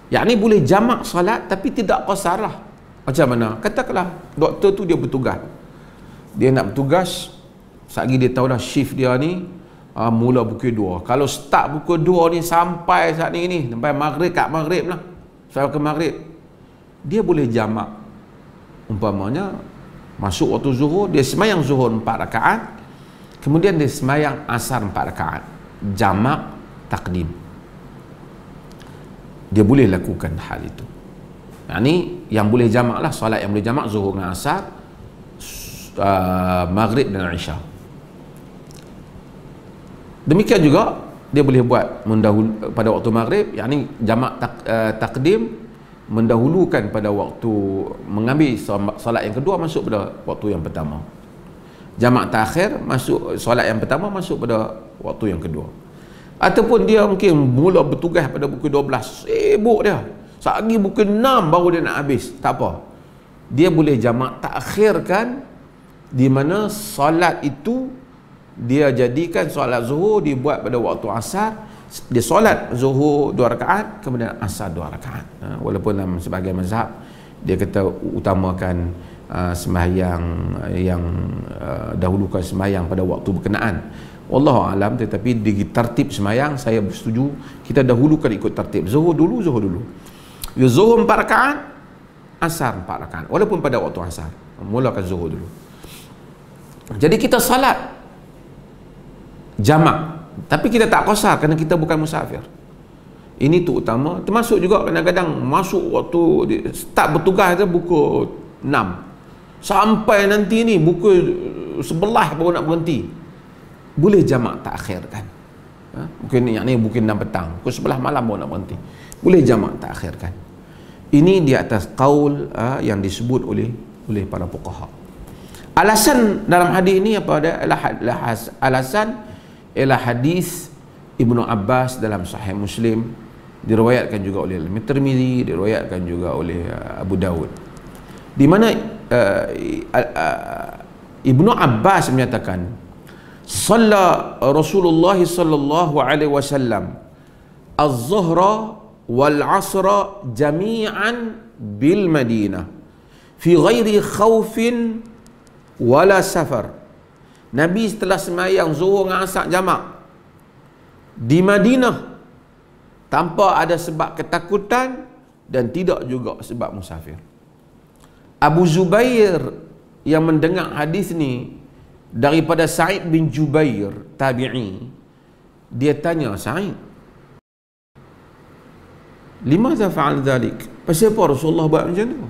[SPEAKER 1] yakni boleh jamak salat tapi tidak qasar lah. Macam mana? Katakanlah doktor tu dia bertugas, dia nak bertugas Satgi dia tahu dah shift dia ni mula pukul 2. Kalau start pukul 2 ni sampai saat ni sampai maghrib, kat maghrib lah, sampai ke maghrib, dia boleh jamak. Umpamanya masuk waktu zuhur, dia semayang zuhur 4 rakaat, kemudian dia semayang asar 4 rakaat, jamak takdim. Dia boleh lakukan hal itu. Yang boleh jamak lah, solat yang boleh jamak zuhur dengan asar, maghrib dan isya. Demikian juga dia boleh buat mendahulu pada waktu maghrib, jamak takdim, mendahulukan pada waktu mengambil solat yang kedua masuk pada waktu yang pertama. Jamak takhir masuk solat yang pertama masuk pada waktu yang kedua. Ataupun dia mungkin mula bertugas pada pukul 12, sibuk dia, satgi pukul 6 baru dia nak habis, tak apa, dia boleh jamak takhirkan, di mana solat itu dia jadikan solat zuhur dibuat pada waktu asar, dia solat zuhur 2 rakaat, kemudian asar 2 rakaat. Walaupun dalam sebahagian mazhab dia kata utamakan sembahyang yang dahulukan sembahyang pada waktu berkenaan. Wallahu alam, tetapi di tertib sembahyang saya bersetuju kita dahulukan ikut tertib. Zuhur dulu. Ya, zuhur 4 rakaat, asar 4 rakaat. Walaupun pada waktu asar, mulakan zuhur dulu. Jadi kita salat jamak, tapi kita tak qasar kerana kita bukan musafir. Ini tu utama. Termasuk juga kadang-kadang masuk waktu start bertugas tu pukul 6, sampai nanti ni pukul 11 baru nak berhenti, boleh jamak takhirkan. Mungkin ni bukan 6 petang, pukul 11 malam baru nak berhenti, boleh jamak takhirkan. Ini di atas qaul yang disebut oleh para fuqaha. Alasan dalam hadis ini apa dia? Alasan ialah hadis Ibnu Abbas dalam Sahih Muslim, diriwayatkan juga oleh Tirmizi, diriwayatkan juga oleh Abu Daud, di mana Ibnu Abbas menyatakan, "Shalla Rasulullah sallallahu alaihi wasallam az-zuhra wal 'asra jami'an bil Madinah fi ghairi khaufin wala safar." Nabi setelah semayang zuhur dengan asar jamak di Madinah tanpa ada sebab ketakutan dan tidak juga sebab musafir. Abu Zubair yang mendengar hadis ni daripada Sa'id bin Jubair, tabi'i, dia tanya Sa'id, "Limadha fa'al dhalik?" Pasal apa Rasulullah buat macam tu?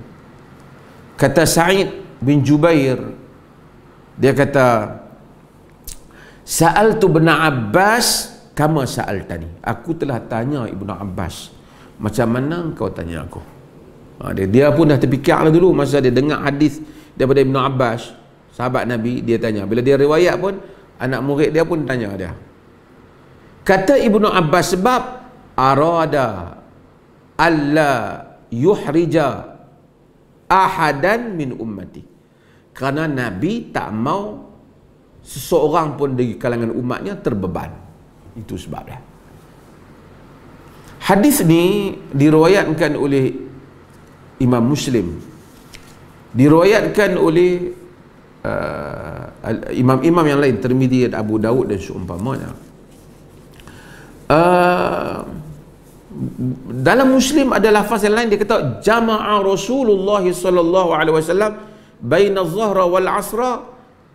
[SPEAKER 1] Kata Sa'id bin Jubair, dia kata, "Sa'altu Ibn Abbas kama sa'altani." Aku telah tanya Ibnu Abbas macam mana kau tanya aku. Dia pun dah terfikir lah dulu masa dia dengar hadis daripada Ibnu Abbas, sahabat Nabi. Dia tanya, bila dia riwayat pun anak murid dia pun tanya dia. Kata Ibnu Abbas, sebab arada alla yuhrija ahadan min ummati, kerana Nabi tak mau seseorang pun dari kalangan umatnya terbeban. Itu sebabnya. Hadis ni diriwayatkan oleh Imam Muslim, diriwayatkan oleh imam-imam yang lain, Tirmizi, Abu Daud dan seumpamanya. Dalam Muslim ada lafaz yang lain, dia kata jama'a Rasulullah sallallahu alaihi wasallam baina az-zuhra wal 'asra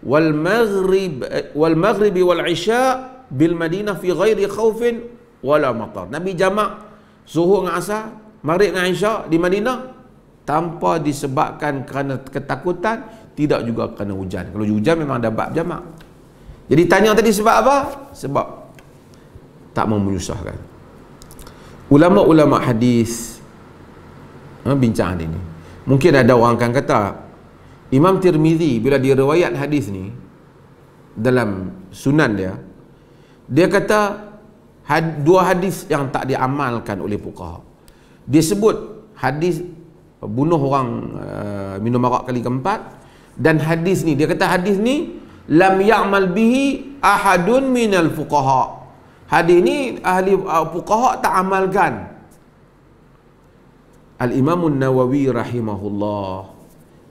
[SPEAKER 1] wal maghrib wal 'isya bil Madinah fi ghairi khaufin wala matar. Nabi jamak zuhur dengan asar, maghrib dengan isya di Madinah tanpa disebabkan kerana ketakutan, tidak juga kerana hujan. Kalau hujan memang ada bab jamak. Jadi tanya tadi sebab apa? Sebab tak mau menyusahkan. Ulama-ulama hadis bincang ini. Mungkin ada orang akan kata, Imam Tirmizi bila dia riwayat hadis ni dalam sunan dia kata dua hadis yang tak diamalkan oleh fuqaha. Dia sebut hadis bunuh orang minum arak kali keempat, dan hadis ni dia kata hadis ni lam ya'mal bihi ahadun minal fuqaha. Hadis ni ahli fuqaha tak amalkan. Al-Imam Nawawi rahimahullah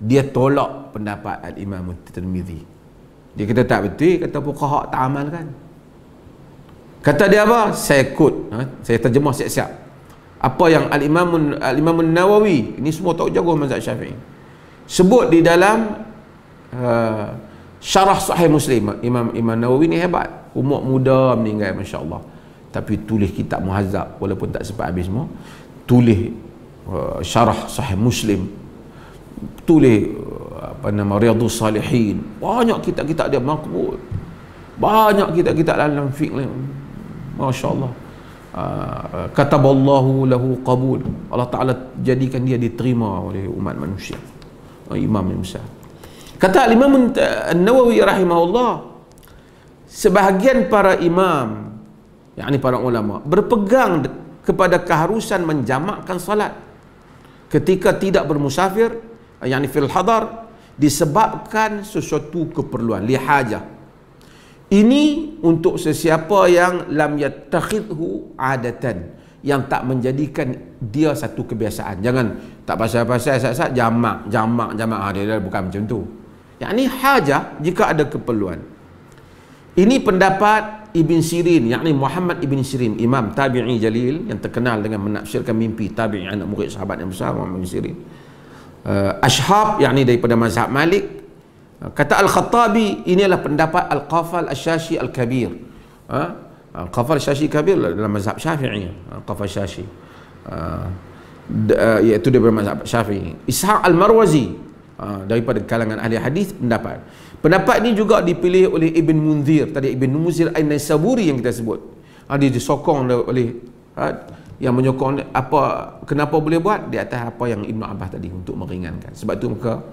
[SPEAKER 1] dia tolak pendapat Al-Imam Tirmizi. Dia kata tak betul, kata fuqaha tak amalkan. Kata dia apa? Saya quote, saya terjemah siap-siap. Apa yang Al-Imam Nawawi, ini semua tahu jago mazhab Syafi'i, sebut di dalam syarah Sahih Muslim. Imam Nawawi ni hebat, umur muda meninggal, masya-Allah. Tapi tulis kitab muhazzab walaupun tak sempat habis semua. Tulis syarah Sahih Muslim, tulis Riyadhus Salihin, banyak kitab-kitab dia makbul, banyak kitab-kitab dalam fiqh, masya-Allah. Kataballahu lahu qabul, Allah Taala jadikan dia diterima oleh umat manusia, imam yang besar. Kata Imam An-Nawawi rahimahullah, sebahagian para imam, yakni para ulama, berpegang kepada keharusan menjamakkan salat ketika tidak bermusafir, yakni fil hadar, disebabkan sesuatu keperluan, lihajah. Ini untuk sesiapa yang lam yattakhidhu adatan, yang tak menjadikan dia satu kebiasaan. Jangan tak pasal-pasal sat-sat jamak dia bukan macam tu. Yakni hajah jika ada keperluan. Ini pendapat Ibn Sirin, yakni Muhammad Ibn Sirin, imam tabi'i jalil yang terkenal dengan menafsirkan mimpi tabi'i, anak murid sahabat yang besar Muhammad Ibn Sirin. Ashab, yakni daripada mazhab Malik. Kata Al-Khattabi, inilah pendapat Al-Qafal Asy-Syashi Al-Kabir. Al-Qafal Asy-Syashi Kabir dalam mazhab Syafi'i. Al-Qafal Asy-Syashi iaitu daripada mazhab Syafi'i. Ishaq Al-Marwazi daripada kalangan ahli hadis pendapat ini juga dipilih oleh Ibn Munzir. Tadi Ibn Munzir An-Naisaburi yang kita sebut, dia disokong oleh yang menyokong kenapa boleh buat di atas apa yang Ibn Abbas tadi, untuk meringankan. Sebab itu maka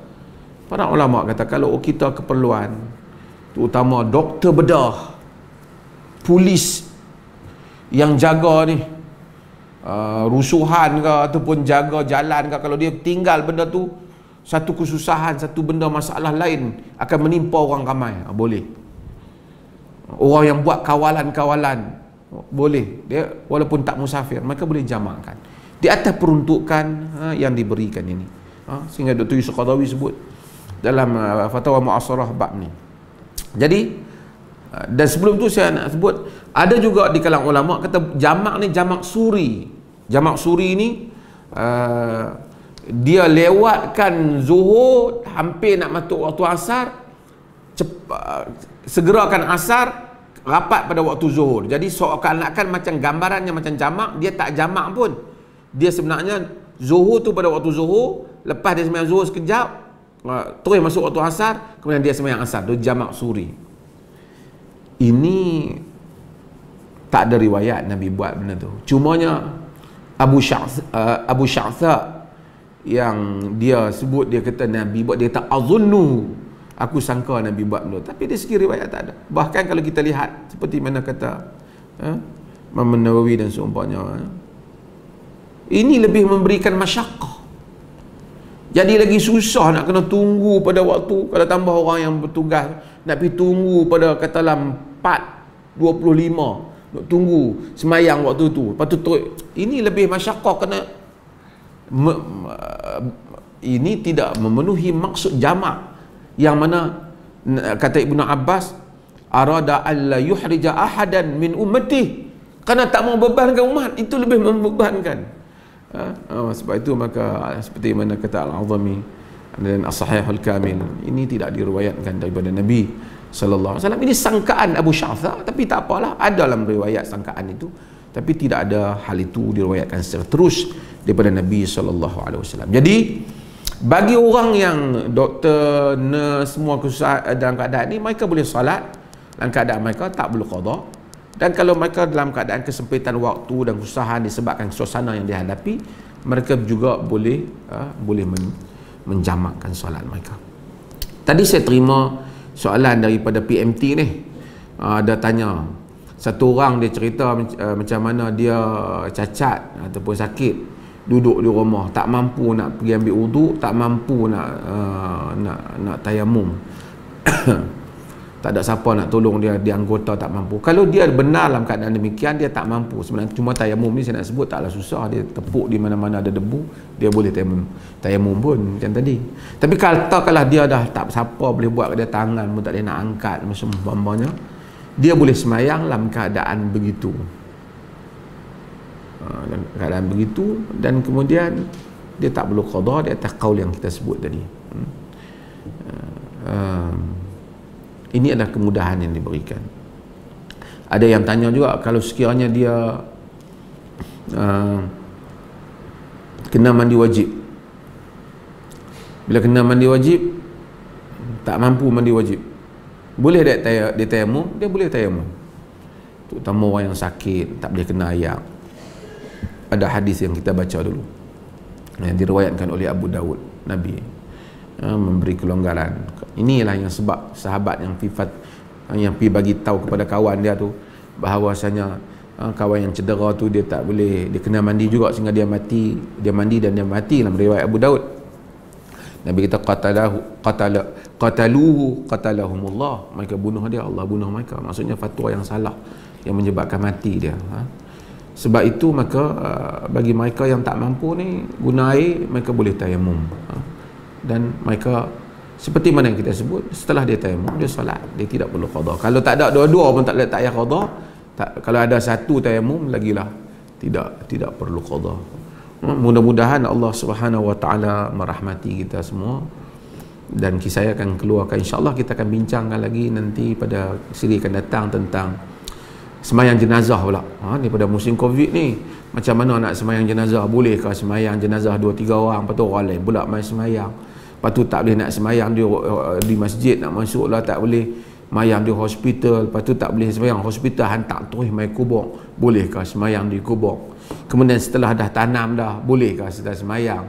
[SPEAKER 1] para ulama kata, kalau kita keperluan, terutama doktor bedah, polis yang jaga ni rusuhan ke ataupun jaga jalan ke, kalau dia tinggal benda tu, satu kesusahan, satu benda masalah lain akan menimpa orang ramai, boleh. Orang yang buat kawalan-kawalan, boleh, dia walaupun tak musafir, mereka boleh jamakkan di atas peruntukan yang diberikan ini. Sehingga Dr. Yusuf Qadawi sebut dalam fatwa mu'asarah bab ni. Jadi dan sebelum tu saya nak sebut, ada juga di kalangan ulama kata jamak ni jamak suri. Jamak suri ni dia lewatkan zuhur, hampir nak masuk waktu asar, segerakan asar, rapat pada waktu zuhur. Jadi seakan-akan macam gambarannya macam jamak, dia tak jamak pun. Dia sebenarnya zuhur tu pada waktu zuhur, lepas dia sembahyang zuhur sekejap, terus masuk waktu asar, kemudian dia sembahyang asar. Itu jamak suri. Ini tak ada riwayat Nabi buat benda tu. Cumanya Abu Sya'tha yang dia sebut, dia kata Nabi buat, dia kata azunnu, aku sangka Nabi buat benda. Tapi dari segi riwayat tak ada. Bahkan kalau kita lihat seperti mana kata Imam Nawawi dan seumpamanya, ini lebih memberikan masyaqqah. Jadi lagi susah nak kena tunggu pada waktu. Kalau tambah orang yang bertugas nak pergi tunggu pada katalah 4:25, nak tunggu semayang waktu tu, lepas tu ini lebih masyaqqah, kena ini tidak memenuhi maksud jamak, yang mana kata Ibnu Abbas, arada alla yuhrija ahadan min ummati, kerana tak mau bebankan umat, itu lebih membebankan. Sebab itu maka seperti mana kata Al-Azami dan As-Sahihul Kamil, ini tidak diriwayatkan daripada Nabi sallallahu alaihi wasallam. Ini sangkaan Abu Sya'tha, tapi tak apalah, ada dalam riwayat sangkaan itu, tapi tidak ada hal itu diriwayatkan secara terus daripada Nabi sallallahu alaihi wasallam. Jadi bagi orang yang doktor, nurse, semua kesusahan dalam keadaan ini, mereka boleh solat dalam keadaan mereka tak perlu qada. Dan kalau mereka dalam keadaan kesempitan waktu dan kesusahan disebabkan suasana yang dihadapi, mereka juga boleh menjamakkan solat mereka. Tadi saya terima soalan daripada PMT ni, dia tanya, satu orang dia cerita macam mana dia cacat ataupun sakit, duduk di rumah, tak mampu nak pergi ambil wuduk, tak mampu nak tayamum. tak ada siapa nak tolong dia, dia anggota tak mampu. Kalau dia benar dalam keadaan demikian, dia tak mampu sebenarnya, cuma tayamum ni saya nak sebut taklah susah, dia tepuk di mana-mana ada debu, dia boleh tayamum pun macam tadi. Tapi kalau dia dah tak siapa boleh buat, dia tangan pun tak boleh nak angkat macam umpamanya, dia boleh semayang dalam keadaan begitu, dalam keadaan begitu, dan kemudian dia tak perlu qada di atas qaul yang kita sebut tadi. Ini adalah kemudahan yang diberikan. Ada yang tanya juga, kalau sekiranya dia kena mandi wajib, bila kena mandi wajib tak mampu mandi wajib, boleh dia tayamum? Dia boleh tayamum, terutama orang yang sakit tak boleh kena air. Ada hadis yang kita baca dulu yang diriwayatkan oleh Abu Dawud, Nabi memberi kelonggaran. Inilah yang sebab sahabat yang pergi bagi tahu kepada kawan dia tu bahawasanya kawan yang cedera tu dia tak boleh, dia kena mandi juga sehingga dia mati, dia mandi dan dia mati dalam riwayat Abu Daud. Nabi kita qatalahumullah, mereka bunuh dia, Allah bunuh mereka. Maksudnya fatwa yang salah yang menyebabkan mati dia. Sebab itu maka bagi mereka yang tak mampu ni guna air, mereka boleh tayamum. Dan mereka seperti mana yang kita sebut, setelah dia tayamum dia solat, dia tidak perlu qada. Kalau tak ada dua-dua pun tak payah qada. Kalau ada satu tayamum lagilah tidak perlu qada. Mudah-mudahan Allah Subhanahu wa taala merahmati kita semua, dan saya akan keluarkan, insya-Allah kita akan bincangkan lagi nanti pada siri akan datang tentang semayang jenazah pula. Daripada musim Covid ni, macam mana nak semayang jenazah? Bolehkah semayang jenazah 2-3 orang, lepas tu orang lain pula main semayang, lepas tu tak boleh nak semayang di masjid, nak masuk lah tak boleh, semayang di hospital, lepas tu tak boleh semayang hospital, hantar terus main kubur, bolehkah semayang di kubur? Kemudian setelah dah tanam dah, bolehkah setelah semayang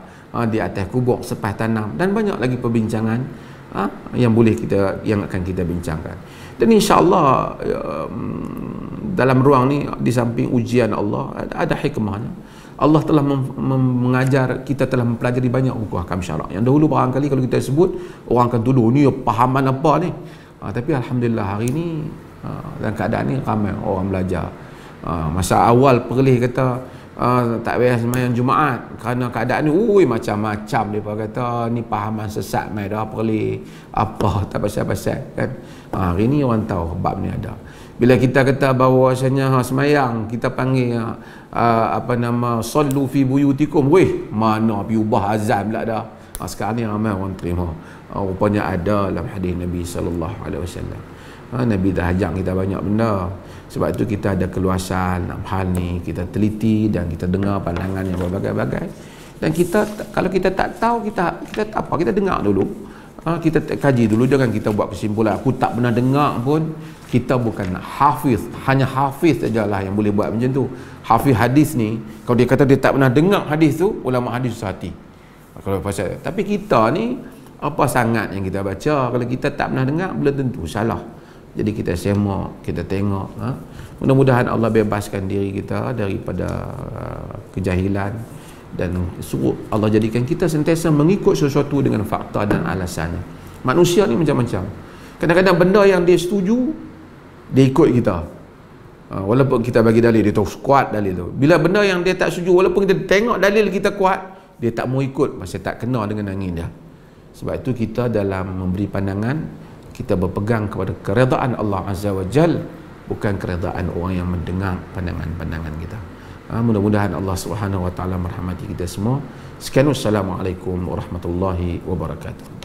[SPEAKER 1] di atas kubur selepas tanam? Dan banyak lagi perbincangan yang akan kita bincangkan. Dan insya-Allah dalam ruang ni, di samping ujian Allah, ada hikmahnya. Allah telah mengajar kita, telah mempelajari banyak hukum ahkam syarak. Yang dahulu barangkali kalau kita sebut, orang akan tuduh ni pahaman apa ni. Tapi alhamdulillah hari ni dalam keadaan ni ramai orang belajar. Masa awal perlih kata tak payah sembahyang Jumaat kerana keadaan ni macam-macam, depa kata ni pahaman sesat mai dah perlih apa tak pasal-pasal kan. Hari ni orang tahu bab ni ada. Bila kita kata bahawasanya sembahyang kita panggil sallu fi buyutikum, mana pi ubah azan pula dah. Sekarang ni ramai orang terima. Rupanya ada dalam hadis Nabi sallallahu alaihi wasallam. Nabi dah ajak kita banyak benda. Sebab itu kita ada keluasan dalam hal ni, kita teliti dan kita dengar pandangan yang berbagai-bagai. Dan kita, kalau kita tak tahu, kita apa, kita dengar dulu, kita kaji dulu, jangan kita buat kesimpulan aku tak pernah dengar pun. Kita bukan hafiz, hanya hafiz sajalah yang boleh buat macam tu. Hafiz hadis ni, kalau dia kata dia tak pernah dengar hadis tu, ulama hadis susah hati. Kalau pasal, tapi kita ni apa sangat yang kita baca, kalau kita tak pernah dengar belum tentu salah. Jadi kita semak, kita tengok. Mudah-mudahan Allah bebaskan diri kita daripada kejahilan, dan suruh Allah jadikan kita sentiasa mengikut sesuatu dengan fakta dan alasannya. Manusia ni macam-macam. Kadang-kadang benda yang dia setuju, dia ikut kita. Walaupun kita bagi dalil, dia tahu kuat dalil tu. Bila benda yang dia tak setuju, walaupun kita tengok dalil kita kuat, dia tak mau ikut, pasal tak kena dengan angin dia. Sebab itu kita dalam memberi pandangan, kita berpegang kepada keredaan Allah Azza wa Jal, bukan keredaan orang yang mendengar pandangan-pandangan kita. Mudah-mudahan Allah Subhanahu wa taala merahmati kita semua. Sekian, wassalamualaikum warahmatullahi wabarakatuh.